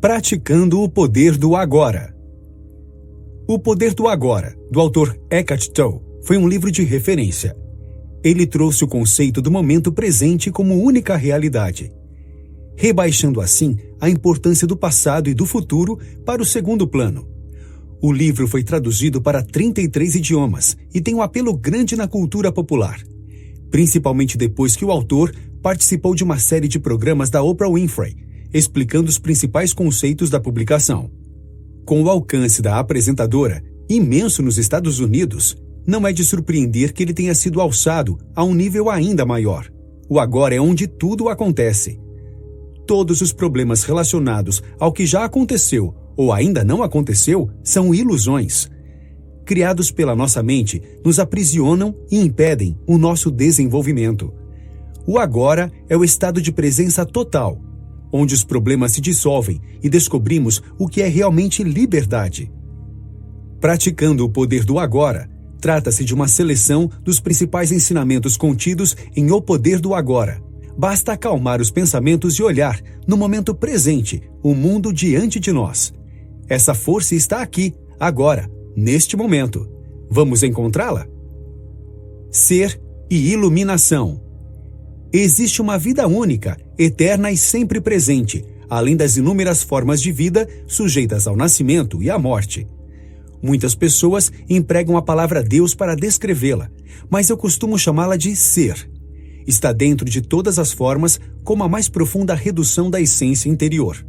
Praticando o Poder do Agora. O Poder do Agora, do autor Eckhart Tolle, foi um livro de referência. Ele trouxe o conceito do momento presente como única realidade, rebaixando assim a importância do passado e do futuro para o segundo plano. O livro foi traduzido para 33 idiomas e tem um apelo grande na cultura popular, principalmente depois que o autor participou de uma série de programas da Oprah Winfrey, explicando os principais conceitos da publicação. Com o alcance da apresentadora, imenso nos Estados Unidos, não é de surpreender que ele tenha sido alçado a um nível ainda maior. O agora é onde tudo acontece. Todos os problemas relacionados ao que já aconteceu ou ainda não aconteceu são ilusões. Criados pela nossa mente, nos aprisionam e impedem o nosso desenvolvimento. O agora é o estado de presença total, onde os problemas se dissolvem e descobrimos o que é realmente liberdade. Praticando o poder do agora, trata-se de uma seleção dos principais ensinamentos contidos em O Poder do Agora. Basta acalmar os pensamentos e olhar, no momento presente, o mundo diante de nós. Essa força está aqui, agora, neste momento. Vamos encontrá-la? Ser e iluminação. Existe uma vida única, eterna e sempre presente, além das inúmeras formas de vida sujeitas ao nascimento e à morte. Muitas pessoas empregam a palavra Deus para descrevê-la, mas eu costumo chamá-la de ser. Está dentro de todas as formas como a mais profunda redução da essência interior.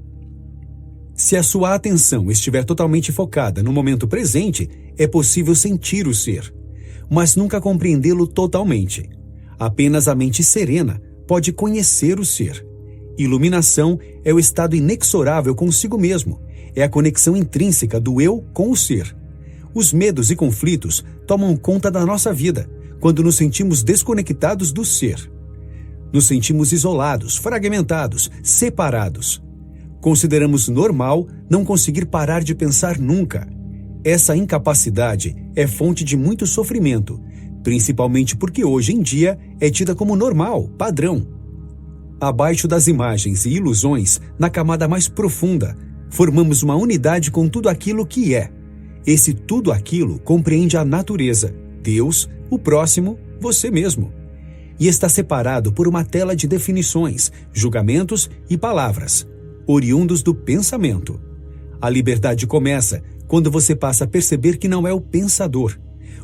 Se a sua atenção estiver totalmente focada no momento presente, é possível sentir o ser, mas nunca compreendê-lo totalmente. Apenas a mente serena pode conhecer o ser. Iluminação é o estado inexorável consigo mesmo, é a conexão intrínseca do eu com o ser. Os medos e conflitos tomam conta da nossa vida quando nos sentimos desconectados do ser. Nos sentimos isolados, fragmentados, separados. Consideramos normal não conseguir parar de pensar nunca. Essa incapacidade é fonte de muito sofrimento, principalmente porque hoje em dia é tida como normal, padrão. Abaixo das imagens e ilusões, na camada mais profunda, formamos uma unidade com tudo aquilo que é. Esse tudo aquilo compreende a natureza, Deus, o próximo, você mesmo. E está separado por uma tela de definições, julgamentos e palavras, oriundos do pensamento. A liberdade começa quando você passa a perceber que não é o pensador.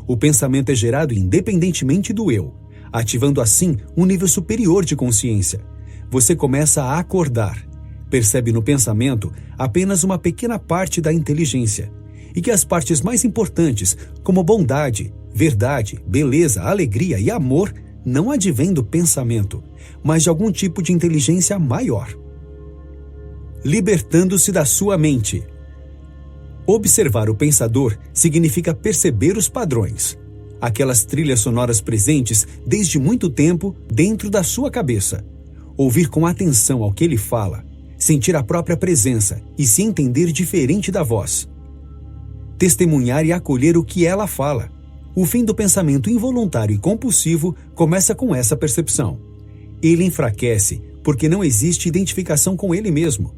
O pensamento é gerado independentemente do eu, ativando assim um nível superior de consciência. Você começa a acordar. Percebe no pensamento apenas uma pequena parte da inteligência, e que as partes mais importantes, como bondade, verdade, beleza, alegria e amor, não advêm do pensamento, mas de algum tipo de inteligência maior. Libertando-se da sua mente. Observar o pensador significa perceber os padrões, aquelas trilhas sonoras presentes desde muito tempo dentro da sua cabeça. Ouvir com atenção ao que ele fala, sentir a própria presença e se entender diferente da voz. Testemunhar e acolher o que ela fala. O fim do pensamento involuntário e compulsivo começa com essa percepção. Ele enfraquece porque não existe identificação com ele mesmo.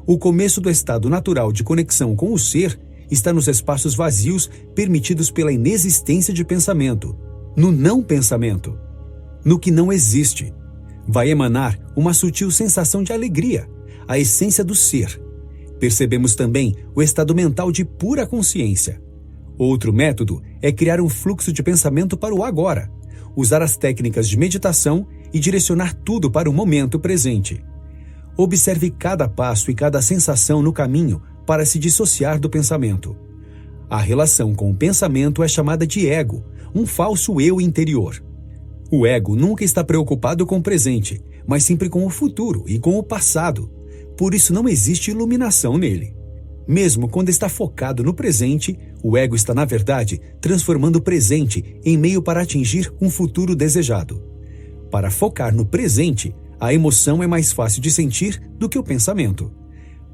O começo do estado natural de conexão com o ser está nos espaços vazios permitidos pela inexistência de pensamento, no não pensamento, no que não existe. Vai emanar uma sutil sensação de alegria, a essência do ser. Percebemos também o estado mental de pura consciência. Outro método é criar um fluxo de pensamento para o agora, usar as técnicas de meditação e direcionar tudo para o momento presente. Observe cada passo e cada sensação no caminho para se dissociar do pensamento. A relação com o pensamento é chamada de ego, um falso eu interior. O ego nunca está preocupado com o presente, mas sempre com o futuro e com o passado. Por isso não existe iluminação nele. Mesmo quando está focado no presente, o ego está, na verdade, transformando o presente em meio para atingir um futuro desejado. Para focar no presente, a emoção é mais fácil de sentir do que o pensamento.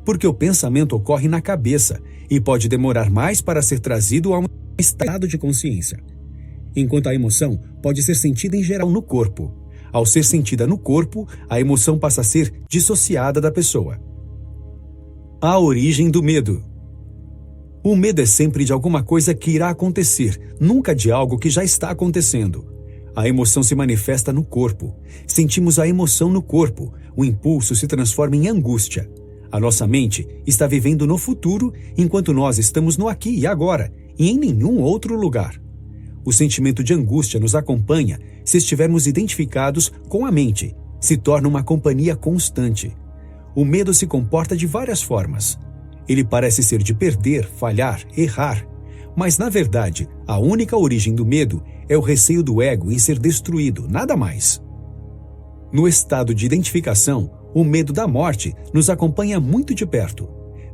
Porque o pensamento ocorre na cabeça e pode demorar mais para ser trazido a um estado de consciência. Enquanto a emoção pode ser sentida em geral no corpo. Ao ser sentida no corpo, a emoção passa a ser dissociada da pessoa. A origem do medo. O medo é sempre de alguma coisa que irá acontecer, nunca de algo que já está acontecendo. A emoção se manifesta no corpo. Sentimos a emoção no corpo. O impulso se transforma em angústia. A nossa mente está vivendo no futuro, enquanto nós estamos no aqui e agora, e em nenhum outro lugar. O sentimento de angústia nos acompanha se estivermos identificados com a mente. Se torna uma companhia constante. O medo se comporta de várias formas. Ele parece ser de perder, falhar, errar. Mas, na verdade, a única origem do medo é o receio do ego em ser destruído, nada mais. No estado de identificação, o medo da morte nos acompanha muito de perto.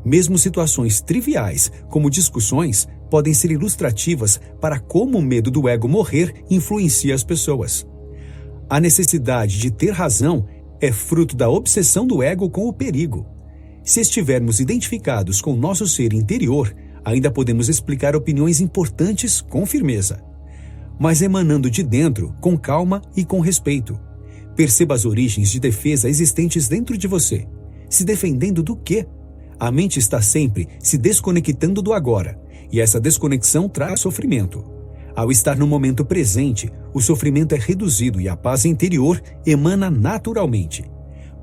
Mesmo situações triviais, como discussões, podem ser ilustrativas para como o medo do ego morrer influencia as pessoas. A necessidade de ter razão é fruto da obsessão do ego com o perigo. Se estivermos identificados com nosso ser interior, ainda podemos explicar opiniões importantes com firmeza. Mas emanando de dentro, com calma e com respeito. Perceba as origens de defesa existentes dentro de você. Se defendendo do quê? A mente está sempre se desconectando do agora, e essa desconexão traz sofrimento. Ao estar no momento presente, o sofrimento é reduzido e a paz interior emana naturalmente.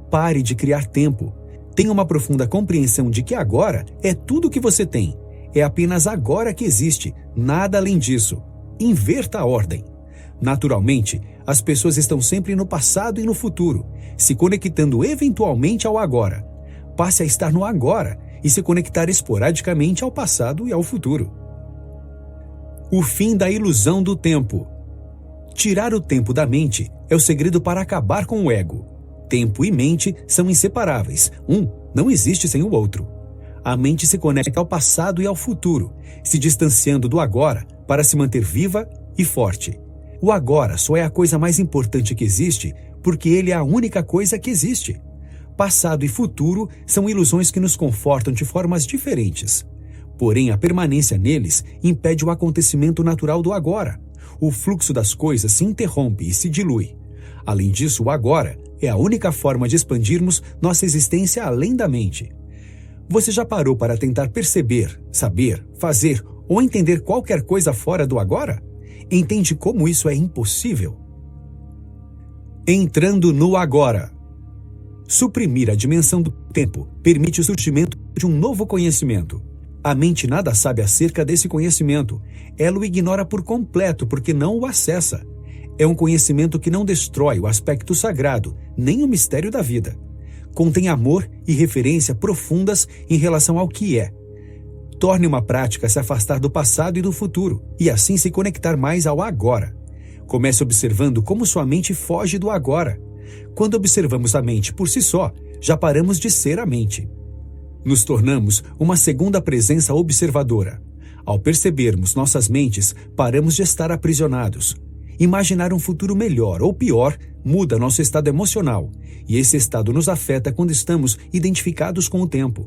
Pare de criar tempo. Tenha uma profunda compreensão de que agora é tudo o que você tem. É apenas agora que existe, nada além disso. Inverta a ordem. Naturalmente, as pessoas estão sempre no passado e no futuro, se conectando eventualmente ao agora. Passe a estar no agora e se conectar esporadicamente ao passado e ao futuro. O fim da ilusão do tempo. Tirar o tempo da mente é o segredo para acabar com o ego. Tempo e mente são inseparáveis. Um não existe sem o outro. A mente se conecta ao passado e ao futuro, se distanciando do agora para se manter viva e forte. O agora só é a coisa mais importante que existe porque ele é a única coisa que existe. Passado e futuro são ilusões que nos confortam de formas diferentes. Porém, a permanência neles impede o acontecimento natural do agora. O fluxo das coisas se interrompe e se dilui. Além disso, o agora é a única forma de expandirmos nossa existência além da mente. Você já parou para tentar perceber, saber, fazer ou entender qualquer coisa fora do agora? Entende como isso é impossível? Entrando no agora. Suprimir a dimensão do tempo permite o surgimento de um novo conhecimento. A mente nada sabe acerca desse conhecimento. Ela o ignora por completo porque não o acessa. É um conhecimento que não destrói o aspecto sagrado, nem o mistério da vida. Contém amor e referência profundas em relação ao que é. Torne uma prática se afastar do passado e do futuro, e assim se conectar mais ao agora. Comece observando como sua mente foge do agora. Quando observamos a mente por si só, já paramos de ser a mente. Nos tornamos uma segunda presença observadora. Ao percebermos nossas mentes, paramos de estar aprisionados. Imaginar um futuro melhor ou pior muda nosso estado emocional, e esse estado nos afeta quando estamos identificados com o tempo.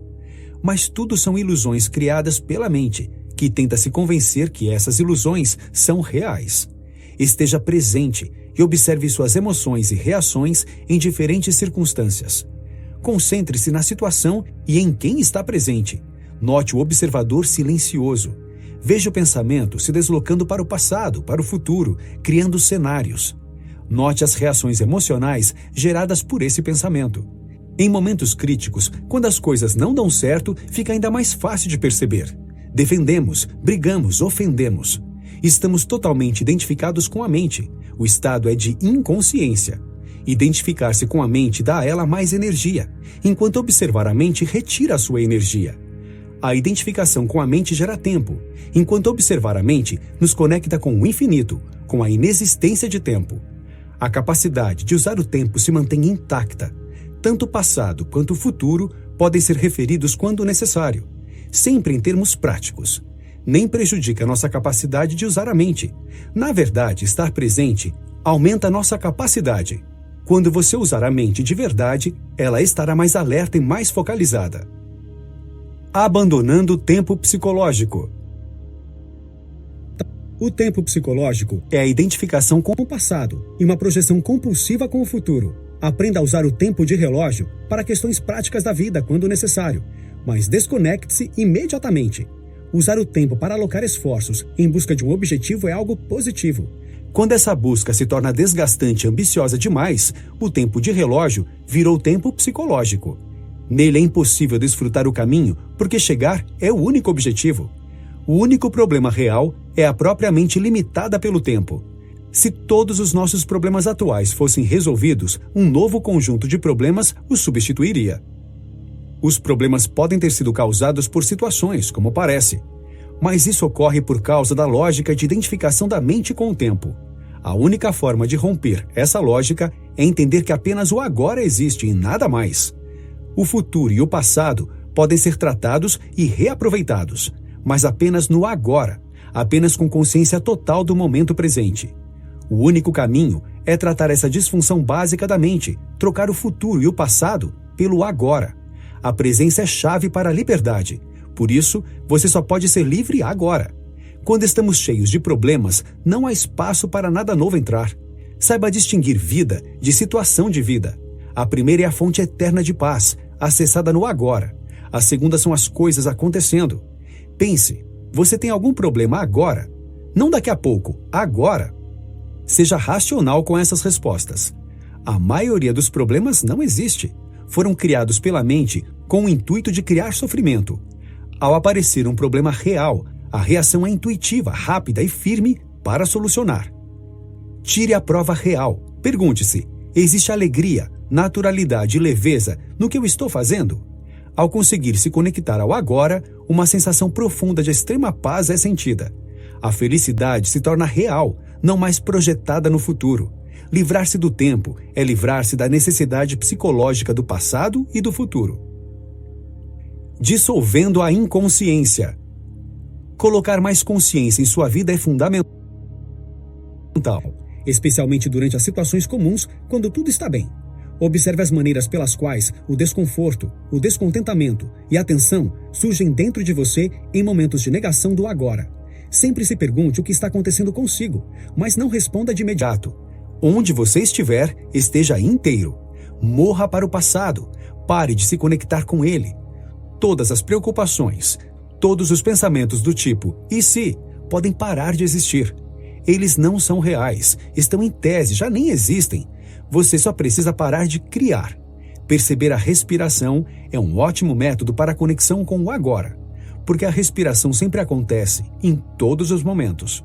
Mas tudo são ilusões criadas pela mente, que tenta se convencer que essas ilusões são reais. Esteja presente e observe suas emoções e reações em diferentes circunstâncias. Concentre-se na situação e em quem está presente. Note o observador silencioso. Veja o pensamento se deslocando para o passado, para o futuro, criando cenários. Note as reações emocionais geradas por esse pensamento. Em momentos críticos, quando as coisas não dão certo, fica ainda mais fácil de perceber. Defendemos, brigamos, ofendemos. Estamos totalmente identificados com a mente. O estado é de inconsciência. Identificar-se com a mente dá a ela mais energia, enquanto observar a mente retira a sua energia. A identificação com a mente gera tempo, enquanto observar a mente nos conecta com o infinito, com a inexistência de tempo. A capacidade de usar o tempo se mantém intacta. Tanto o passado quanto o futuro podem ser referidos quando necessário, sempre em termos práticos. Nem prejudica nossa capacidade de usar a mente. Na verdade, estar presente aumenta nossa capacidade. Quando você usar a mente de verdade, ela estará mais alerta e mais focalizada. Abandonando o tempo psicológico. O tempo psicológico é a identificação com o passado e uma projeção compulsiva com o futuro. Aprenda a usar o tempo de relógio para questões práticas da vida quando necessário. mas desconecte-se imediatamente. Usar o tempo para alocar esforços em busca de um objetivo é algo positivo. Quando essa busca se torna desgastante e ambiciosa demais, o tempo de relógio virou tempo psicológico. Nele é impossível desfrutar o caminho porque chegar é o único objetivo. O único problema real é a própria mente limitada pelo tempo. Se todos os nossos problemas atuais fossem resolvidos, um novo conjunto de problemas os substituiria. Os problemas podem ter sido causados por situações, como parece. Mas isso ocorre por causa da lógica de identificação da mente com o tempo. A única forma de romper essa lógica é entender que apenas o agora existe e nada mais. O futuro e o passado podem ser tratados e reaproveitados, mas apenas no agora, apenas com consciência total do momento presente. O único caminho é tratar essa disfunção básica da mente, trocar o futuro e o passado pelo agora. A presença é chave para a liberdade. Por isso, você só pode ser livre agora. Quando estamos cheios de problemas, não há espaço para nada novo entrar. Saiba distinguir vida de situação de vida. A primeira é a fonte eterna de paz, acessada no agora. A segunda são as coisas acontecendo. Pense, você tem algum problema agora? Não daqui a pouco, agora. Seja racional com essas respostas. A maioria dos problemas não existe. Foram criados pela mente com o intuito de criar sofrimento. Ao aparecer um problema real, a reação é intuitiva, rápida e firme para solucionar. Tire a prova real. Pergunte-se: existe alegria, naturalidade e leveza no que eu estou fazendo? Ao conseguir se conectar ao agora, uma sensação profunda de extrema paz é sentida. A felicidade se torna real, não mais projetada no futuro. Livrar-se do tempo é livrar-se da necessidade psicológica do passado e do futuro. Dissolvendo a inconsciência. Colocar mais consciência em sua vida é fundamental, especialmente durante as situações comuns, quando tudo está bem. Observe as maneiras pelas quais o desconforto, o descontentamento e a tensão surgem dentro de você em momentos de negação do agora. Sempre se pergunte o que está acontecendo consigo, mas não responda de imediato. Onde você estiver, esteja inteiro. Morra para o passado. Pare de se conectar com ele. Todas as preocupações, todos os pensamentos do tipo "e se?" podem parar de existir. Eles não são reais, estão em tese, já nem existem. Você só precisa parar de criar. Perceber a respiração é um ótimo método para a conexão com o agora, porque a respiração sempre acontece, em todos os momentos.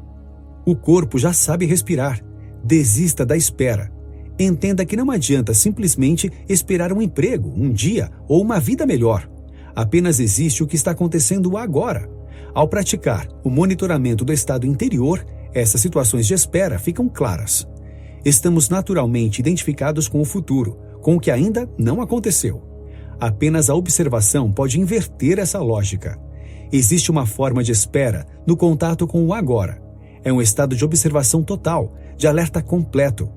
O corpo já sabe respirar. Desista da espera. Entenda que não adianta simplesmente esperar um emprego, um dia ou uma vida melhor. Apenas existe o que está acontecendo agora. Ao praticar o monitoramento do estado interior, essas situações de espera ficam claras. Estamos naturalmente identificados com o futuro, com o que ainda não aconteceu. Apenas a observação pode inverter essa lógica. Existe uma forma de espera no contato com o agora. É um estado de observação total, de alerta completo.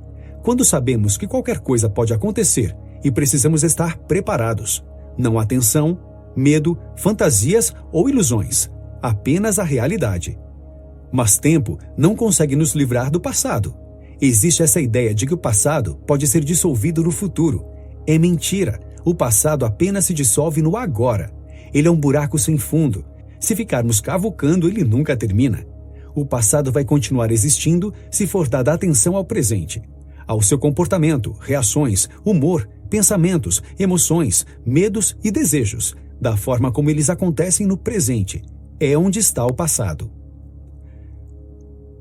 Quando sabemos que qualquer coisa pode acontecer e precisamos estar preparados. Não há tensão, medo, fantasias ou ilusões. Apenas a realidade. Mas tempo não consegue nos livrar do passado. Existe essa ideia de que o passado pode ser dissolvido no futuro. É mentira. O passado apenas se dissolve no agora. Ele é um buraco sem fundo. Se ficarmos cavucando, ele nunca termina. O passado vai continuar existindo se for dada atenção ao presente, ao seu comportamento, reações, humor, pensamentos, emoções, medos e desejos, da forma como eles acontecem no presente. É onde está o passado.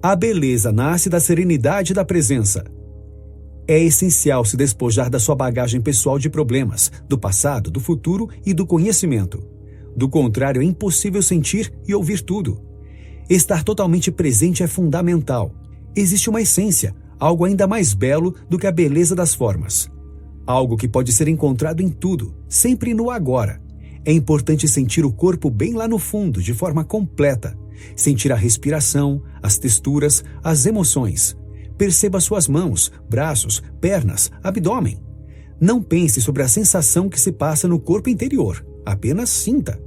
A beleza nasce da serenidade da presença. É essencial se despojar da sua bagagem pessoal de problemas, do passado, do futuro e do conhecimento. Do contrário, é impossível sentir e ouvir tudo. Estar totalmente presente é fundamental. Existe uma essência, algo ainda mais belo do que a beleza das formas. Algo que pode ser encontrado em tudo, sempre no agora. É importante sentir o corpo bem lá no fundo, de forma completa. Sentir a respiração, as texturas, as emoções. Perceba suas mãos, braços, pernas, abdômen. Não pense sobre a sensação que se passa no corpo interior. Apenas sinta.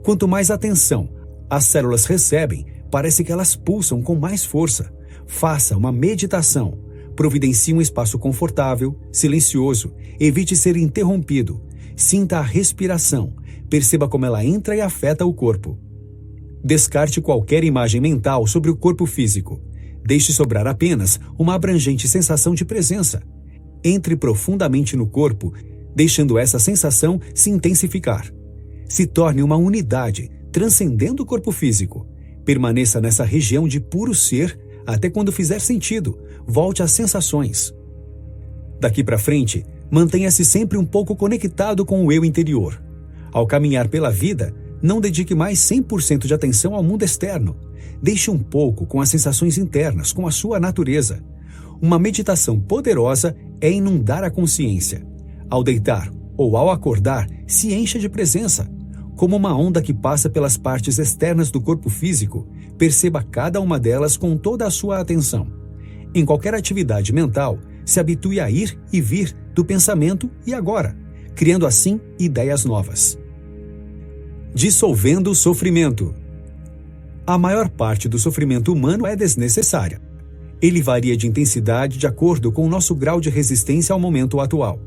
Quanto mais atenção as células recebem, parece que elas pulsam com mais força. Faça uma meditação. Providencie um espaço confortável, silencioso. Evite ser interrompido. Sinta a respiração, perceba como ela entra e afeta o corpo. Descarte qualquer imagem mental sobre o corpo físico. Deixe sobrar apenas uma abrangente sensação de presença. Entre profundamente no corpo, deixando essa sensação se intensificar. Se torne uma unidade, transcendendo o corpo físico. Permaneça nessa região de puro ser até quando fizer sentido. Volte às sensações. Daqui para frente, mantenha-se sempre um pouco conectado com o eu interior. Ao caminhar pela vida, não dedique mais 100% de atenção ao mundo externo. Deixe um pouco com as sensações internas, com a sua natureza. Uma meditação poderosa é inundar a consciência. Ao deitar ou ao acordar, se encha de presença. Como uma onda que passa pelas partes externas do corpo físico, perceba cada uma delas com toda a sua atenção. Em qualquer atividade mental, se habitue a ir e vir do pensamento e agora, criando assim ideias novas. Dissolvendo o sofrimento. A maior parte do sofrimento humano é desnecessária. Ele varia de intensidade de acordo com o nosso grau de resistência ao momento atual.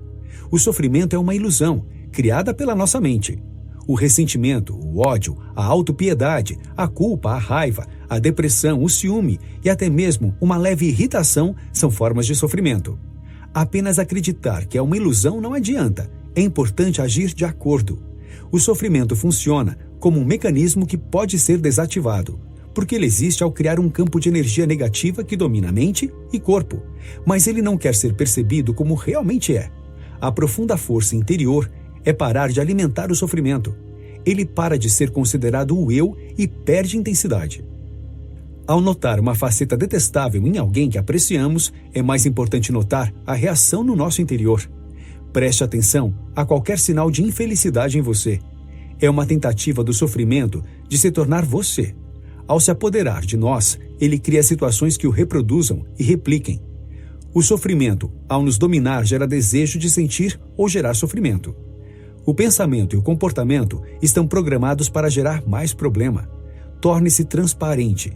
O sofrimento é uma ilusão, criada pela nossa mente. O ressentimento, o ódio, a autopiedade, a culpa, a raiva, a depressão, o ciúme e até mesmo uma leve irritação são formas de sofrimento. Apenas acreditar que é uma ilusão não adianta. É importante agir de acordo. O sofrimento funciona como um mecanismo que pode ser desativado, porque ele existe ao criar um campo de energia negativa que domina mente e corpo, mas ele não quer ser percebido como realmente é. A profunda força interior é parar de alimentar o sofrimento. Ele para de ser considerado o eu e perde intensidade. Ao notar uma faceta detestável em alguém que apreciamos, é mais importante notar a reação no nosso interior. Preste atenção a qualquer sinal de infelicidade em você. É uma tentativa do sofrimento de se tornar você. Ao se apoderar de nós, ele cria situações que o reproduzam e repliquem. O sofrimento, ao nos dominar, gera desejo de sentir ou gerar sofrimento. O pensamento e o comportamento estão programados para gerar mais problema. Torne-se transparente.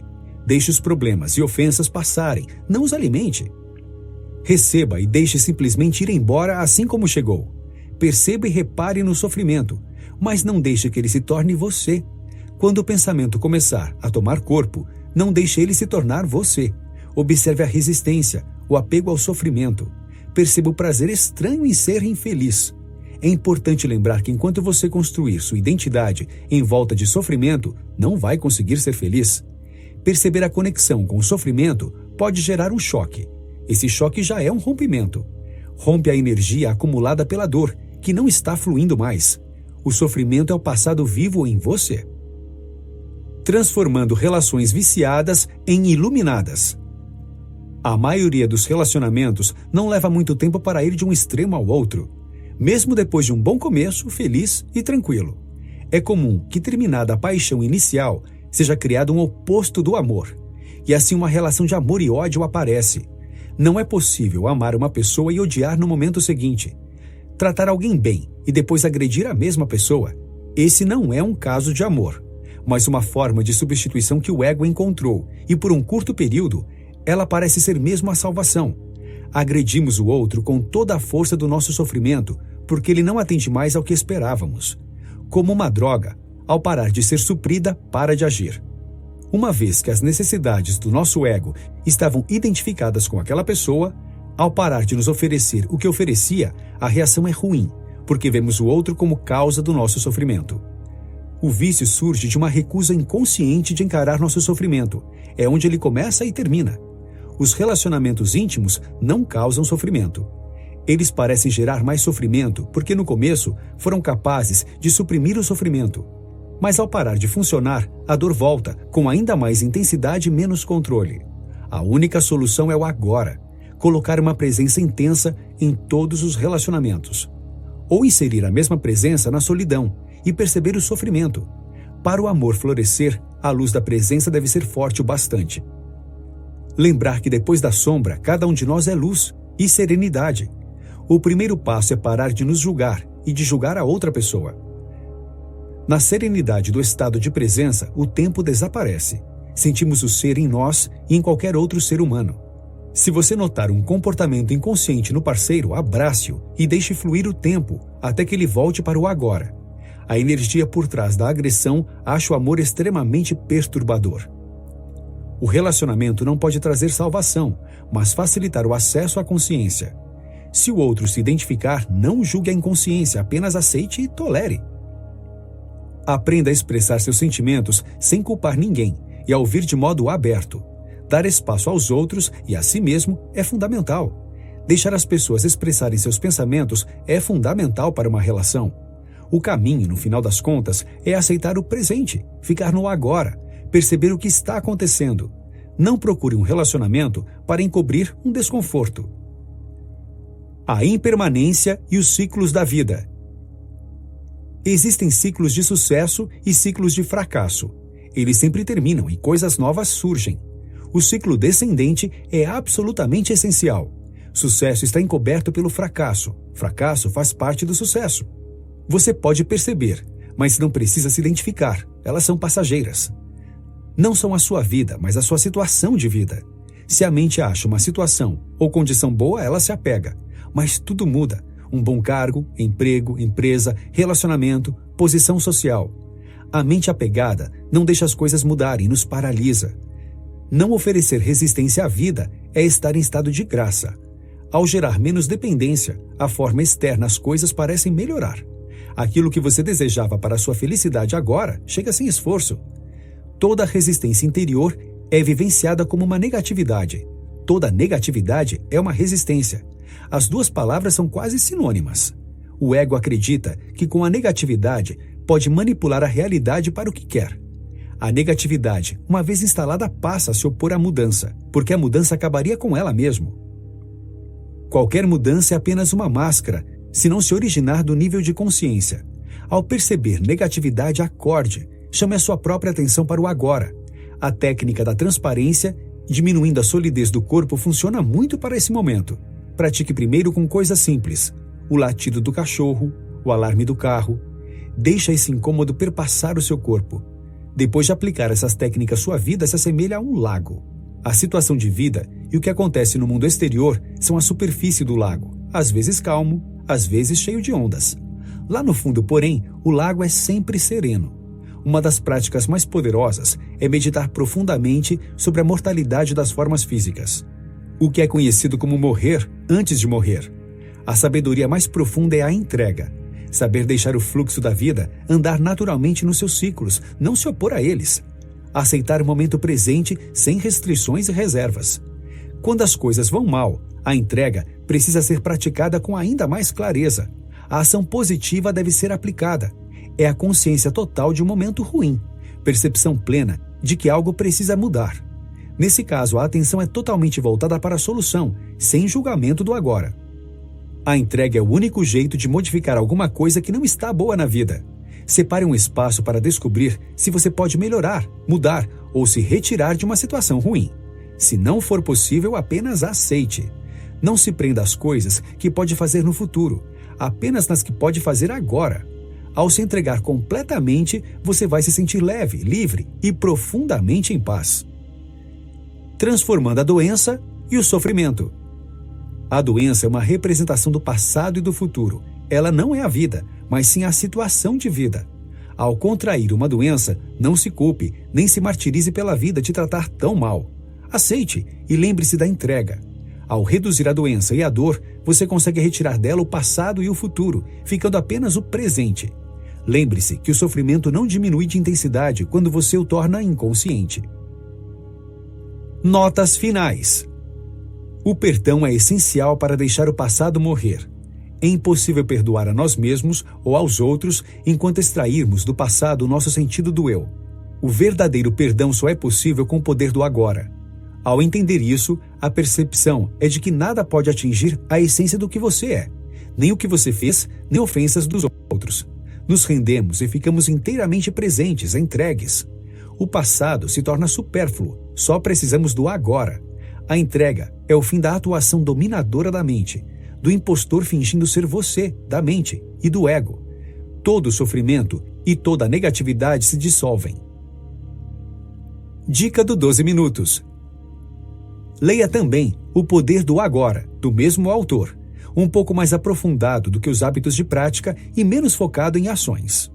Deixe os problemas e ofensas passarem, não os alimente. Receba e deixe simplesmente ir embora assim como chegou. Perceba e repare no sofrimento, mas não deixe que ele se torne você. Quando o pensamento começar a tomar corpo, não deixe ele se tornar você. Observe a resistência, o apego ao sofrimento. Perceba o prazer estranho em ser infeliz. É importante lembrar que enquanto você construir sua identidade em volta de sofrimento, não vai conseguir ser feliz. Perceber a conexão com o sofrimento pode gerar um choque. Esse choque já é um rompimento. Rompe a energia acumulada pela dor, que não está fluindo mais. O sofrimento é o passado vivo em você. Transformando relações viciadas em iluminadas. A maioria dos relacionamentos não leva muito tempo para ir de um extremo ao outro, mesmo depois de um bom começo, feliz e tranquilo. É comum que, terminada a paixão inicial, seja criado um oposto do amor, e assim uma relação de amor e ódio aparece. Não é possível amar uma pessoa e odiar no momento seguinte. Tratar alguém bem e depois agredir a mesma pessoa, esse não é um caso de amor, mas uma forma de substituição que o ego encontrou, e por um curto período, ela parece ser mesmo a salvação. Agredimos o outro com toda a força do nosso sofrimento, porque ele não atende mais ao que esperávamos. Como uma droga, ao parar de ser suprida, para de agir. Uma vez que as necessidades do nosso ego estavam identificadas com aquela pessoa, ao parar de nos oferecer o que oferecia, a reação é ruim, porque vemos o outro como causa do nosso sofrimento. O vício surge de uma recusa inconsciente de encarar nosso sofrimento. É onde ele começa e termina. Os relacionamentos íntimos não causam sofrimento. Eles parecem gerar mais sofrimento porque no começo foram capazes de suprimir o sofrimento. Mas ao parar de funcionar, a dor volta, com ainda mais intensidade e menos controle. A única solução é o agora. Colocar uma presença intensa em todos os relacionamentos. Ou inserir a mesma presença na solidão e perceber o sofrimento. Para o amor florescer, a luz da presença deve ser forte o bastante. Lembrar que depois da sombra, cada um de nós é luz e serenidade. O primeiro passo é parar de nos julgar e de julgar a outra pessoa. Na serenidade do estado de presença, o tempo desaparece. Sentimos o ser em nós e em qualquer outro ser humano. Se você notar um comportamento inconsciente no parceiro, abrace-o e deixe fluir o tempo até que ele volte para o agora. A energia por trás da agressão acha o amor extremamente perturbador. O relacionamento não pode trazer salvação, mas facilitar o acesso à consciência. Se o outro se identificar, não julgue a inconsciência, apenas aceite e tolere. Aprenda a expressar seus sentimentos sem culpar ninguém e a ouvir de modo aberto. Dar espaço aos outros e a si mesmo é fundamental. Deixar as pessoas expressarem seus pensamentos é fundamental para uma relação. O caminho, no final das contas, é aceitar o presente, ficar no agora, perceber o que está acontecendo. Não procure um relacionamento para encobrir um desconforto. A impermanência e os ciclos da vida. Existem ciclos de sucesso e ciclos de fracasso. Eles sempre terminam e coisas novas surgem. O ciclo descendente é absolutamente essencial. Sucesso está encoberto pelo fracasso. Fracasso faz parte do sucesso. Você pode perceber, mas não precisa se identificar. Elas são passageiras. Não são a sua vida, mas a sua situação de vida. Se a mente acha uma situação ou condição boa, ela se apega. Mas tudo muda. Um bom cargo, emprego, empresa, relacionamento, posição social. A mente apegada não deixa as coisas mudarem, nos paralisa. Não oferecer resistência à vida é estar em estado de graça. Ao gerar menos dependência, a forma externa as coisas parecem melhorar. Aquilo que você desejava para a sua felicidade agora chega sem esforço. Toda resistência interior é vivenciada como uma negatividade. Toda negatividade é uma resistência. As duas palavras são quase sinônimas. O ego acredita que com a negatividade pode manipular a realidade para o que quer. A negatividade, uma vez instalada, passa a se opor à mudança, porque a mudança acabaria com ela mesmo. Qualquer mudança é apenas uma máscara, se não se originar do nível de consciência. Ao perceber negatividade, acorde, chame a sua própria atenção para o agora. A técnica da transparência, diminuindo a solidez do corpo, funciona muito para esse momento. Pratique primeiro com coisas simples: o latido do cachorro, o alarme do carro. Deixa esse incômodo perpassar o seu corpo. Depois de aplicar essas técnicas, sua vida se assemelha a um lago. A situação de vida e o que acontece no mundo exterior são a superfície do lago, às vezes calmo, às vezes cheio de ondas. Lá no fundo, porém, o lago é sempre sereno. Uma das práticas mais poderosas é meditar profundamente sobre a mortalidade das formas físicas. O que é conhecido como morrer antes de morrer. A sabedoria mais profunda é a entrega. Saber deixar o fluxo da vida andar naturalmente nos seus ciclos, não se opor a eles. Aceitar o momento presente sem restrições e reservas. Quando as coisas vão mal, a entrega precisa ser praticada com ainda mais clareza. A ação positiva deve ser aplicada. É a consciência total de um momento ruim, percepção plena de que algo precisa mudar. Nesse caso, a atenção é totalmente voltada para a solução, sem julgamento do agora. A entrega é o único jeito de modificar alguma coisa que não está boa na vida. Separe um espaço para descobrir se você pode melhorar, mudar ou se retirar de uma situação ruim. Se não for possível, apenas aceite. Não se prenda às coisas que pode fazer no futuro, apenas nas que pode fazer agora. Ao se entregar completamente, você vai se sentir leve, livre e profundamente em paz. Transformando a doença e o sofrimento. A doença é uma representação do passado e do futuro. Ela não é a vida, mas sim a situação de vida. Ao contrair uma doença, não se culpe, nem se martirize pela vida te tratar tão mal. Aceite e lembre-se da entrega. Ao reduzir a doença e a dor, você consegue retirar dela o passado e o futuro, ficando apenas o presente. Lembre-se que o sofrimento não diminui de intensidade quando você o torna inconsciente. Notas finais. O perdão é essencial para deixar o passado morrer. É impossível perdoar a nós mesmos ou aos outros enquanto extrairmos do passado o nosso sentido do eu. O verdadeiro perdão só é possível com o poder do agora. Ao entender isso, a percepção é de que nada pode atingir a essência do que você é, nem o que você fez, nem ofensas dos outros. Nos rendemos e ficamos inteiramente presentes, entregues. O passado se torna supérfluo, só precisamos do agora. A entrega é o fim da atuação dominadora da mente, do impostor fingindo ser você, da mente e do ego. Todo o sofrimento e toda a negatividade se dissolvem. Dica do 12 minutos. Leia também O Poder do Agora, do mesmo autor, um pouco mais aprofundado do que os hábitos de prática e menos focado em ações.